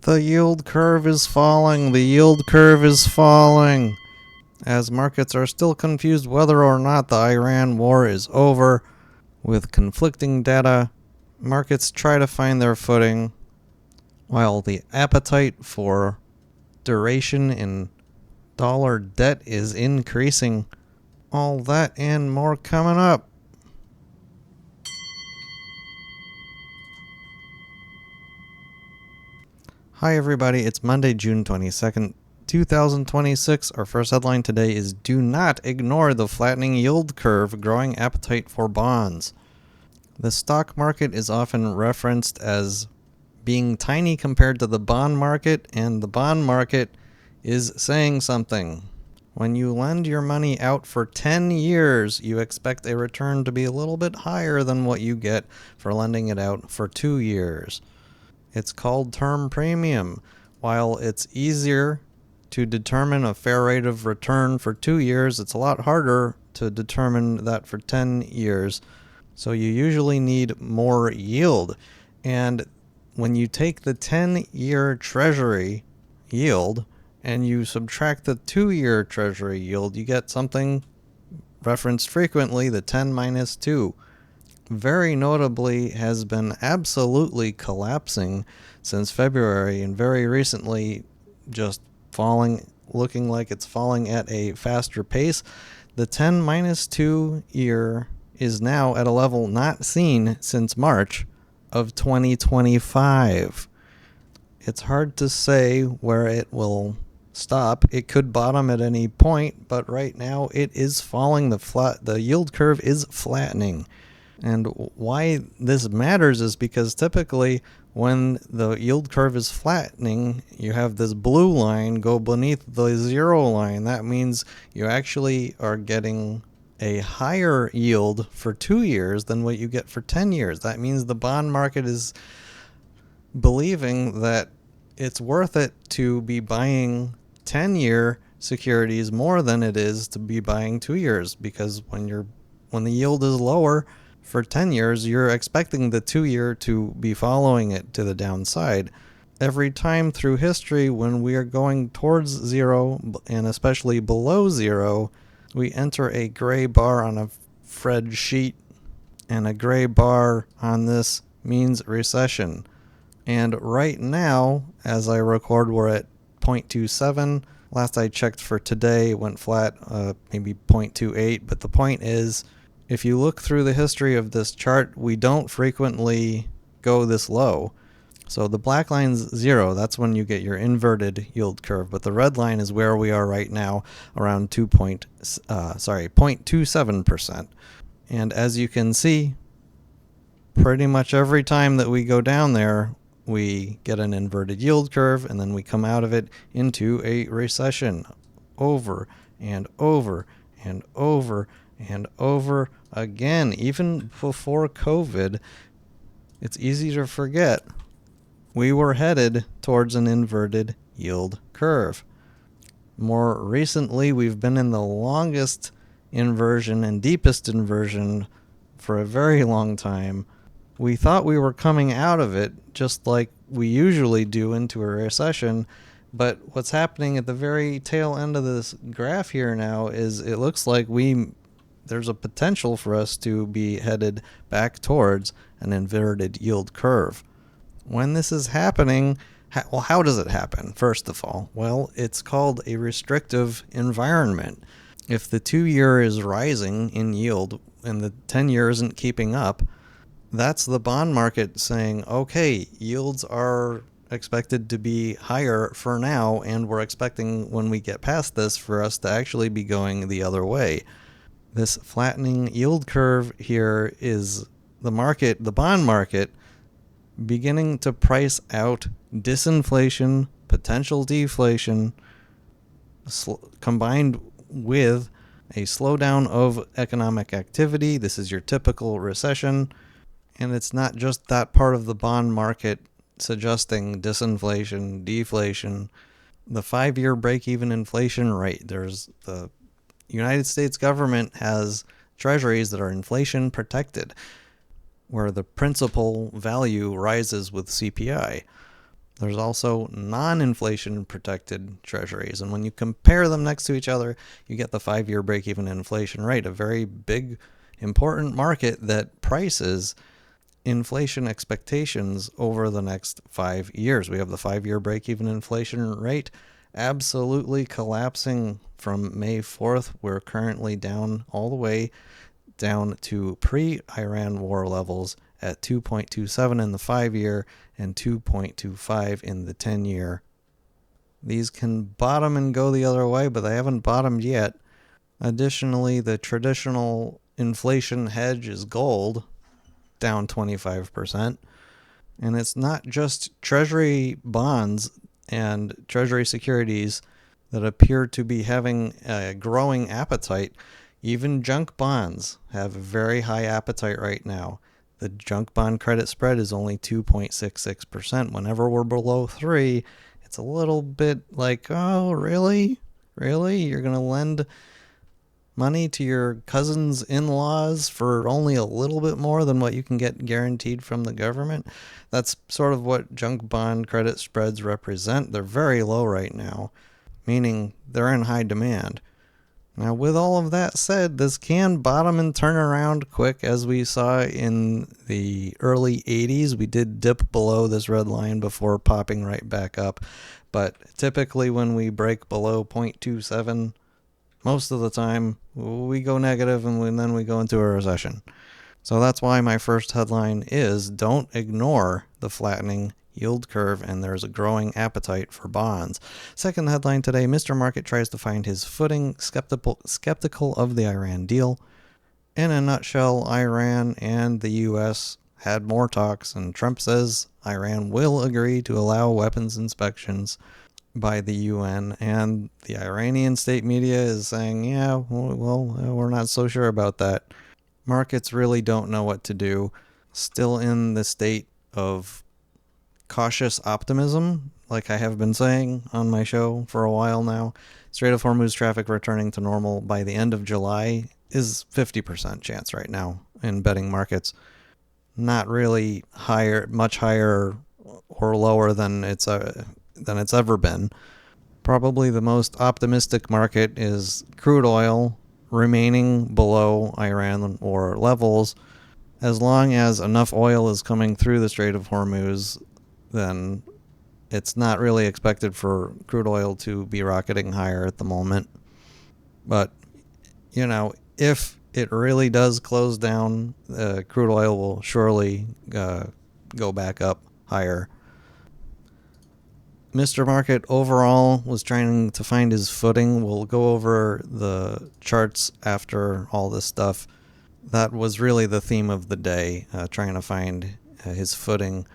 The yield curve is falling. The yield curve is falling. As markets are still confused whether or not the Iran war is over, with conflicting data, markets try to find their footing, while the appetite for duration in dollar debt is increasing. All that and more coming up. Hi everybody, it's Monday, June 22nd, 2026. Our first headline today is Do Not Ignore the Flattening Yield Curve, Growing Appetite for Bonds. The stock market is often referenced as being tiny compared to the bond market, and the bond market is saying something. When you lend your money out for 10 years, you expect a return to be a little bit higher than what you get for lending it out for 2 years. It's called term premium. While it's easier to determine a fair rate of return for 2 years, it's a lot harder to determine that for 10 years. So you usually need more yield. And when you take the 10-year treasury yield and you subtract the 2-year treasury yield, you get something referenced frequently, the 10 minus 2. Very notably has been absolutely collapsing since February, and very recently just falling, looking like it's falling at a faster pace. The 10 minus 2 year is now at a level not seen since March of 2025. It's hard to say where it will stop. It could bottom at any point, but right now it is falling. The yield curve is flattening. And why this matters is because typically when the yield curve is flattening, you have this blue line go beneath the zero line. That means you actually are getting a higher yield for 2 years than what you get for 10 years. That means the bond market is believing that it's worth it to be buying 10-year securities more than it is to be buying 2 years, because when the yield is lower for 10 years, you're expecting the 2-year to be following it to the downside. Every time through history when we are going towards zero, and especially below zero, we enter a gray bar on a Fred sheet, and a gray bar on this means recession. And right now, as I record, we're at 0.27. Last I checked for today, it went flat, maybe 0.28, but the point is, if you look through the history of this chart, we don't frequently go this low. So the black line's zero. That's when you get your inverted yield curve. But the red line is where we are right now, around 0.27%. And as you can see, pretty much every time that we go down there, we get an inverted yield curve, and then we come out of it into a recession over and over and over and over again. Even before COVID, it's easy to forget, we were headed towards an inverted yield curve. More recently, we've been in the longest inversion and deepest inversion for a very long time. We thought we were coming out of it just like we usually do into a recession, but what's happening at the very tail end of this graph here now is it looks like there's a potential for us to be headed back towards an inverted yield curve. When this is happening, how does it happen? First of all, well, it's called a restrictive environment. If the 2-year is rising in yield and the 10-year isn't keeping up, that's the bond market saying, okay, yields are expected to be higher for now, and we're expecting when we get past this for us to actually be going the other way. This flattening yield curve here is the bond market, beginning to price out disinflation, potential deflation, combined with a slowdown of economic activity. This is your typical recession, and it's not just that part of the bond market suggesting disinflation, deflation. The 5-year break-even inflation rate, there's the United States government has treasuries that are inflation protected, where the principal value rises with CPI. There's also non-inflation protected treasuries. And when you compare them next to each other, you get the 5-year break-even inflation rate, a very big, important market that prices inflation expectations over the next 5 years. We have the 5-year break-even inflation rate absolutely collapsing from May 4th. We're currently down all the way down to pre-Iran war levels at 2.27 in the 5-year and 2.25 in the 10-year. These can bottom and go the other way, but they haven't bottomed yet. Additionally, the traditional inflation hedge is gold, down 25%. And it's not just treasury bonds and treasury securities that appear to be having a growing appetite. Even junk bonds have a very high appetite right now. The junk bond credit spread is only 2.66%. Whenever we're below 3, it's a little bit like, oh, really? Really? You're going to lend money to your cousin's in-laws for only a little bit more than what you can get guaranteed from the government? That's sort of what junk bond credit spreads represent. They're very low right now, meaning they're in high demand. Now, with all of that said, this can bottom and turn around quick, as we saw in the early 80s. We did dip below this red line before popping right back up. But typically when we break below 0.27, most of the time we go negative and then we go into a recession. So that's why my first headline is, don't ignore the flattening yield curve, and there's a growing appetite for bonds. Second headline today, Mr. Market tries to find his footing, skeptical of the Iran deal. In a nutshell, Iran and the U.S. had more talks, and Trump says Iran will agree to allow weapons inspections by the UN, and the Iranian state media is saying, yeah, well, we're not so sure about that. Markets really don't know what to do. Still in the state of cautious optimism, like I have been saying on my show for a while now. Strait of Hormuz traffic returning to normal by the end of July is 50% chance right now in betting markets. Not really higher, much higher or lower than it's ever been. Probably the most optimistic market is crude oil remaining below Iran war levels. As long as enough oil is coming through the Strait of Hormuz, then it's not really expected for crude oil to be rocketing higher at the moment. But, if it really does close down, crude oil will surely go back up higher. Mr. Market overall was trying to find his footing. We'll go over the charts after all this stuff. That was really the theme of the day, trying to find his footing.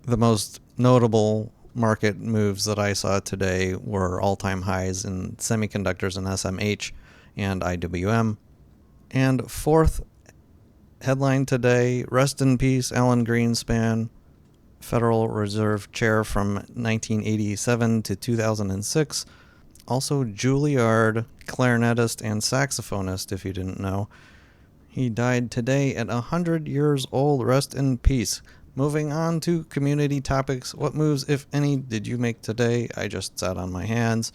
The most notable market moves that I saw today were all-time highs in semiconductors and SMH and IWM. And fourth headline today, rest in peace, Alan Greenspan, Federal Reserve Chair from 1987 to 2006. Also Juilliard, clarinetist and saxophonist, if you didn't know. He died today at 100 years old. Rest in peace. Moving on to community topics. What moves, if any, did you make today? I just sat on my hands.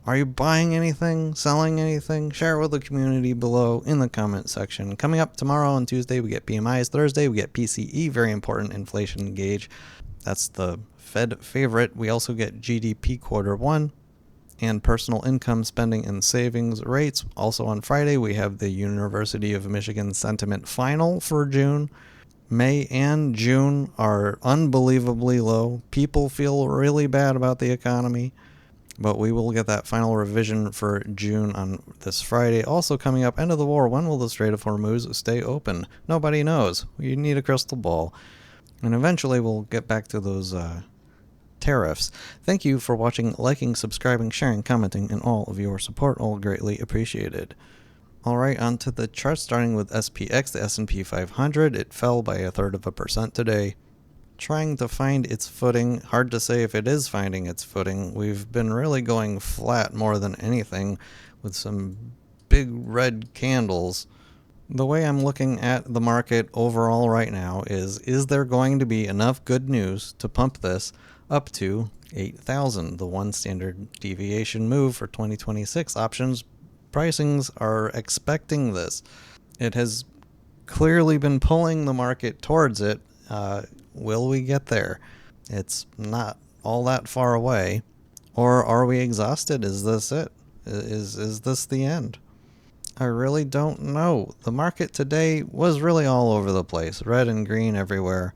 Are you buying anything? Selling anything? Share it with the community below in the comment section. Coming up tomorrow on Tuesday, we get PMIs. Thursday, we get PCE, very important inflation gauge. That's the Fed favorite. We also get GDP quarter one and personal income spending and savings rates. Also on Friday, we have the University of Michigan sentiment final for June. May and June are unbelievably low. People feel really bad about the economy, but we will get that final revision for June on this Friday. Also coming up, end of the war. When will the Strait of Hormuz stay open? Nobody knows. You need a crystal ball. And eventually we'll get back to those tariffs. Thank you for watching, liking, subscribing, sharing, commenting, and all of your support. All greatly appreciated. Alright, on to the charts, starting with SPX, the S&P 500. It fell by 0.33% today. Trying to find its footing. Hard to say if it is finding its footing. We've been really going flat more than anything, with some big red candles. The way I'm looking at the market overall right now is there going to be enough good news to pump this up to 8,000. The one standard deviation move for 2026 options pricings are expecting this. It has clearly been pulling the market towards it. Will we get there? It's not all that far away. Or are we exhausted? Is this it? Is this the end? I really don't know. The market today was really all over the place, red and green everywhere.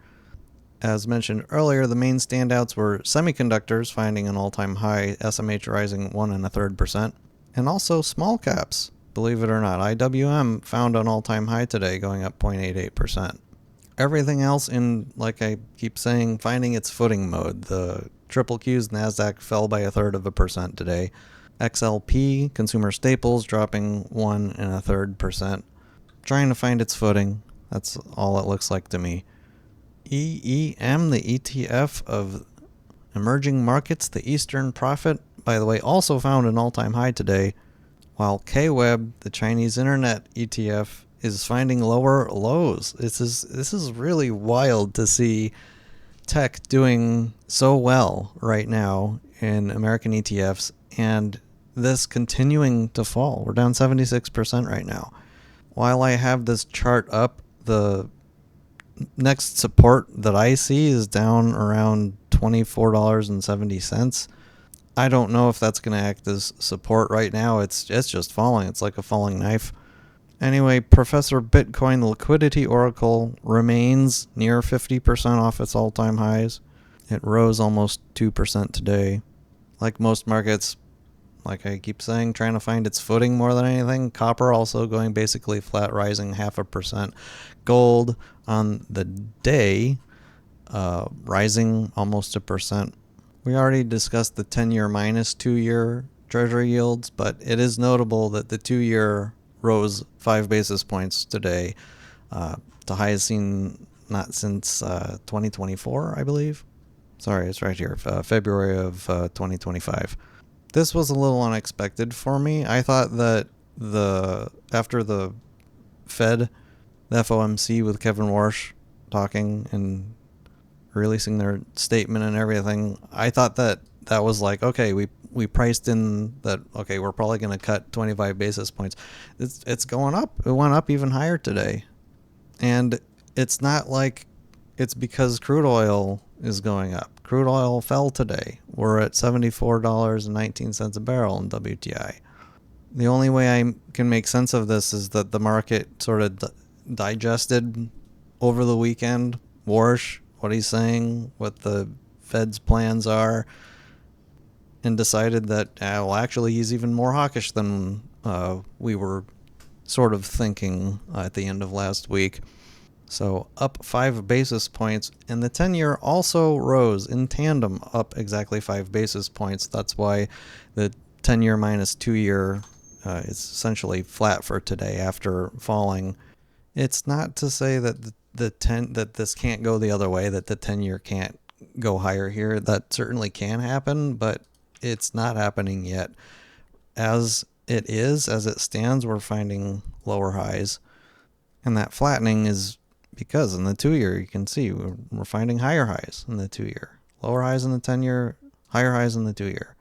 As mentioned earlier, the main standouts were semiconductors finding an all-time high, SMH rising 1.33%, and also small caps. Believe it or not, IWM found an all-time high today, going up 0.88%. Everything else in, like I keep saying, finding its footing mode. The triple Q's NASDAQ fell by 0.33% today. XLP, consumer staples, dropping 1.33%. Trying to find its footing. That's all it looks like to me. EEM, the ETF of emerging markets, the Eastern Profit, by the way, also found an all-time high today, while KWEB, the Chinese Internet ETF, is finding lower lows. This is really wild to see tech doing so well right now in American ETFs, and this continuing to fall. We're down 76% right now. While I have this chart up, the next support that I see is down around $24.70. I don't know if that's going to act as support right now. It's just falling. It's like a falling knife. Anyway, Professor Bitcoin, the liquidity oracle, remains near 50% off its all-time highs. It rose almost 2% today. Like most markets, like I keep saying, trying to find its footing more than anything. Copper also going basically flat, rising 0.5%. Gold on the day, rising almost 1%. We already discussed the 10-year minus 2-year Treasury yields, but it is notable that the 2-year rose 5 basis points today, to highest seen not since 2024, I believe. Sorry, it's right here, February of 2025. This was a little unexpected for me. I thought that after the Fed, the FOMC with Kevin Warsh talking and releasing their statement and everything, I thought that was like, okay, we priced in that, okay, we're probably going to cut 25 basis points. It's going up. It went up even higher today. And it's not like it's because crude oil is going up. Crude oil fell today. We're at $74.19 a barrel in WTI. The only way I can make sense of this is that the market sort of digested over the weekend Warsh, what he's saying, what the Fed's plans are, and decided that, well, actually, he's even more hawkish than we were sort of thinking at the end of last week. So up 5 basis points, and the 10-year also rose in tandem, up exactly 5 basis points. That's why the 10-year minus 2-year is essentially flat for today after falling. It's not to say that that this can't go the other way, that the 10-year can't go higher here. That certainly can happen, but it's not happening yet. As it stands, we're finding lower highs, and that flattening is because in the 2-year, you can see we're finding higher highs in the 2-year, lower highs in the 10-year, higher highs in the 2-year.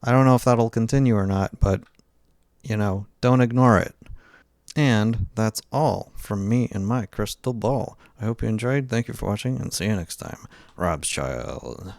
I don't know if that'll continue or not, but don't ignore it. And that's all from me and my crystal ball. I hope you enjoyed. Thank you for watching, and see you next time. Robschild.